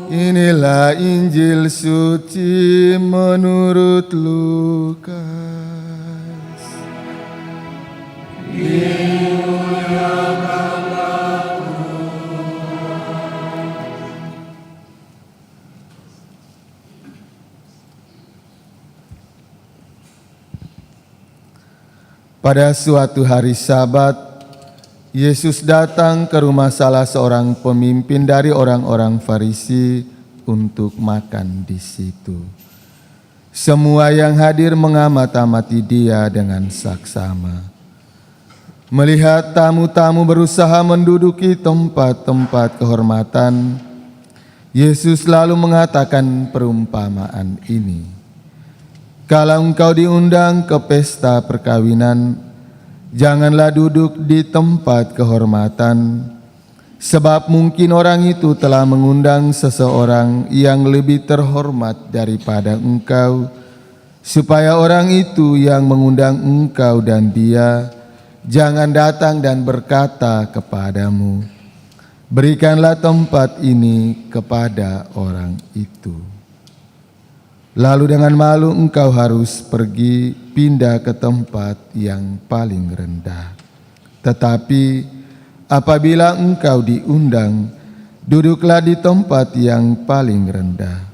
Inilah Injil suci menurut Lukas. Pada suatu hari Sabat, Yesus datang ke rumah salah seorang pemimpin dari orang-orang Farisi untuk makan di situ. Semua yang hadir mengamat-amati dia dengan saksama. Melihat tamu-tamu berusaha menduduki tempat-tempat kehormatan, Yesus lalu mengatakan perumpamaan ini. Kalau engkau diundang ke pesta perkawinan, janganlah duduk di tempat kehormatan, sebab mungkin orang itu telah mengundang seseorang yang lebih terhormat daripada engkau, supaya orang itu yang mengundang engkau dan dia jangan datang dan berkata kepadamu, berikanlah tempat ini kepada orang itu. Lalu dengan malu engkau harus pergi pindah ke tempat yang paling rendah. Tetapi apabila engkau diundang, duduklah di tempat yang paling rendah.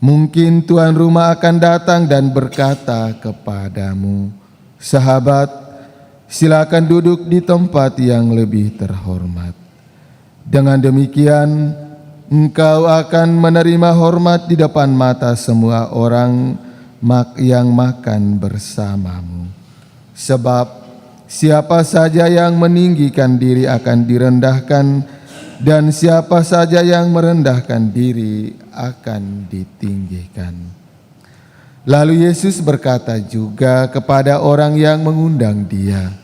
Mungkin tuan rumah akan datang dan berkata kepadamu, sahabat, silakan duduk di tempat yang lebih terhormat. Dengan demikian, engkau akan menerima hormat di depan mata semua orang yang makan bersamamu. Sebab siapa saja yang meninggikan diri akan direndahkan, dan siapa saja yang merendahkan diri akan ditinggikan. Lalu Yesus berkata juga kepada orang yang mengundang dia,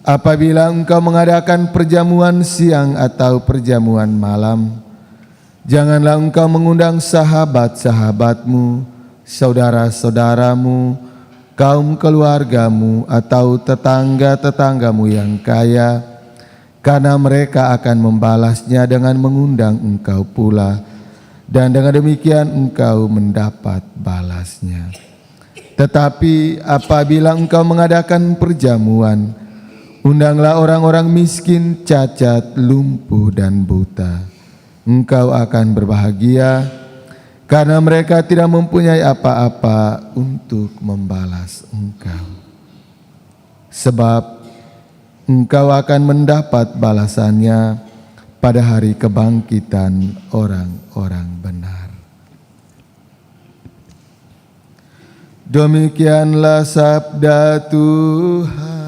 apabila engkau mengadakan perjamuan siang atau perjamuan malam, janganlah engkau mengundang sahabat-sahabatmu, saudara-saudaramu, kaum keluargamu, atau tetangga-tetanggamu yang kaya, karena mereka akan membalasnya dengan mengundang engkau pula, dan dengan demikian engkau mendapat balasnya. Tetapi apabila engkau mengadakan perjamuan, undanglah orang-orang miskin, cacat, lumpuh, dan buta. Engkau akan berbahagia karena mereka tidak mempunyai apa-apa untuk membalas engkau. Sebab engkau akan mendapat balasannya pada hari kebangkitan orang-orang benar. Demikianlah sabda Tuhan.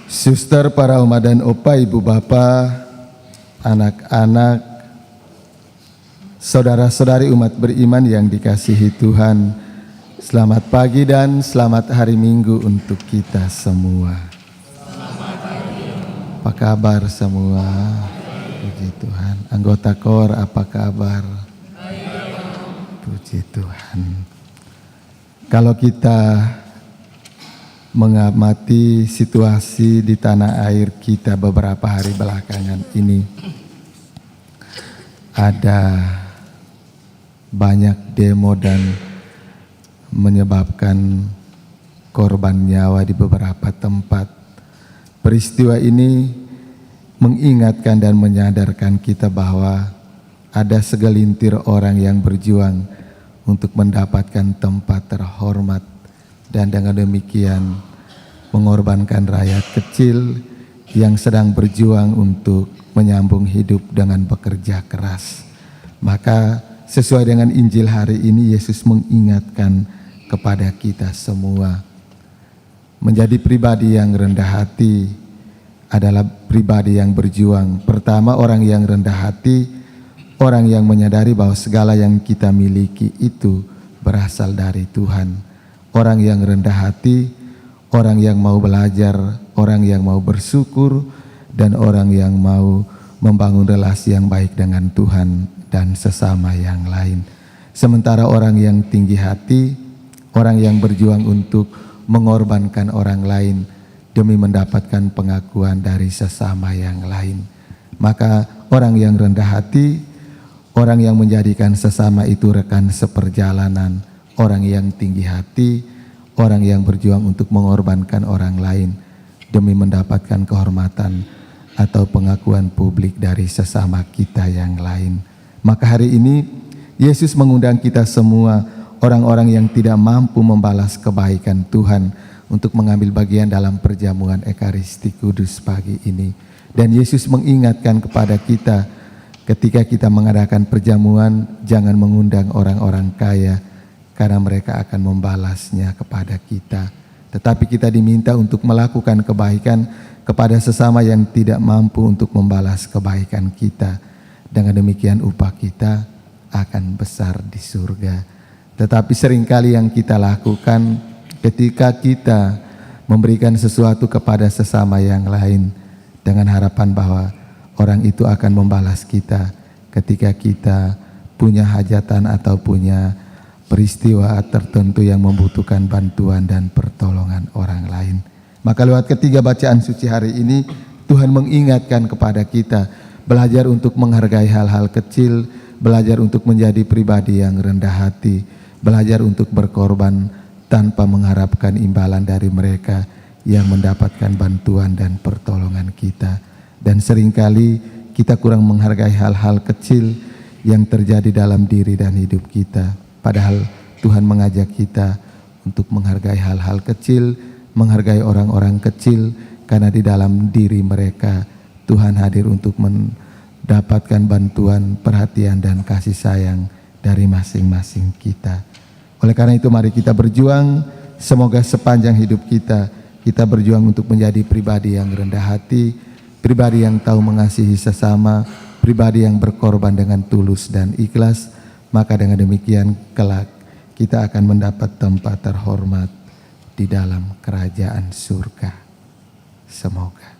Suster, para umat dan opa, ibu bapa, anak-anak, saudara-saudari umat beriman yang dikasihi Tuhan, selamat pagi dan selamat hari Minggu untuk kita semua. Apa kabar semua? Puji Tuhan. Anggota KOR, apa kabar? Puji Tuhan. Kalau kita mengamati situasi di tanah air kita beberapa hari belakangan ini, ada banyak demo dan menyebabkan korban nyawa di beberapa tempat. Peristiwa ini mengingatkan dan menyadarkan kita bahwa ada segelintir orang yang berjuang untuk mendapatkan tempat terhormat, dan dengan demikian mengorbankan rakyat kecil yang sedang berjuang untuk menyambung hidup dengan bekerja keras. Maka sesuai dengan Injil hari ini, Yesus mengingatkan kepada kita semua. Menjadi pribadi yang rendah hati adalah pribadi yang berjuang. Pertama, orang yang rendah hati, orang yang menyadari bahwa segala yang kita miliki itu berasal dari Tuhan. Orang yang rendah hati, orang yang mau belajar, orang yang mau bersyukur, dan orang yang mau membangun relasi yang baik dengan Tuhan dan sesama yang lain. Sementara orang yang tinggi hati, orang yang berjuang untuk mengorbankan orang lain demi mendapatkan pengakuan dari sesama yang lain. Maka orang yang rendah hati, orang yang menjadikan sesama itu rekan seperjalanan. Orang yang tinggi hati, orang yang berjuang untuk mengorbankan orang lain demi mendapatkan kehormatan atau pengakuan publik dari sesama kita yang lain. Maka hari ini Yesus mengundang kita semua, orang-orang yang tidak mampu membalas kebaikan Tuhan, untuk mengambil bagian dalam perjamuan Ekaristi Kudus pagi ini. Dan Yesus mengingatkan kepada kita, ketika kita mengadakan perjamuan, jangan mengundang orang-orang kaya, karena mereka akan membalasnya kepada kita. Tetapi kita diminta untuk melakukan kebaikan kepada sesama yang tidak mampu untuk membalas kebaikan kita. Dengan demikian upah kita akan besar di surga. Tetapi seringkali yang kita lakukan ketika kita memberikan sesuatu kepada sesama yang lain dengan harapan bahwa orang itu akan membalas kita ketika kita punya hajatan atau punya peristiwa tertentu yang membutuhkan bantuan dan pertolongan orang lain. Maka lewat ketiga bacaan suci hari ini, Tuhan mengingatkan kepada kita belajar untuk menghargai hal-hal kecil, belajar untuk menjadi pribadi yang rendah hati, belajar untuk berkorban tanpa mengharapkan imbalan dari mereka yang mendapatkan bantuan dan pertolongan kita. Dan seringkali kita kurang menghargai hal-hal kecil yang terjadi dalam diri dan hidup kita. Padahal Tuhan mengajak kita untuk menghargai hal-hal kecil, menghargai orang-orang kecil, karena di dalam diri mereka Tuhan hadir untuk mendapatkan bantuan, perhatian, dan kasih sayang dari masing-masing kita. Oleh karena itu mari kita berjuang, semoga sepanjang hidup kita berjuang untuk menjadi pribadi yang rendah hati, pribadi yang tahu mengasihi sesama, pribadi yang berkorban dengan tulus dan ikhlas. Maka dengan demikian kelak kita akan mendapat tempat terhormat di dalam kerajaan surga. Semoga.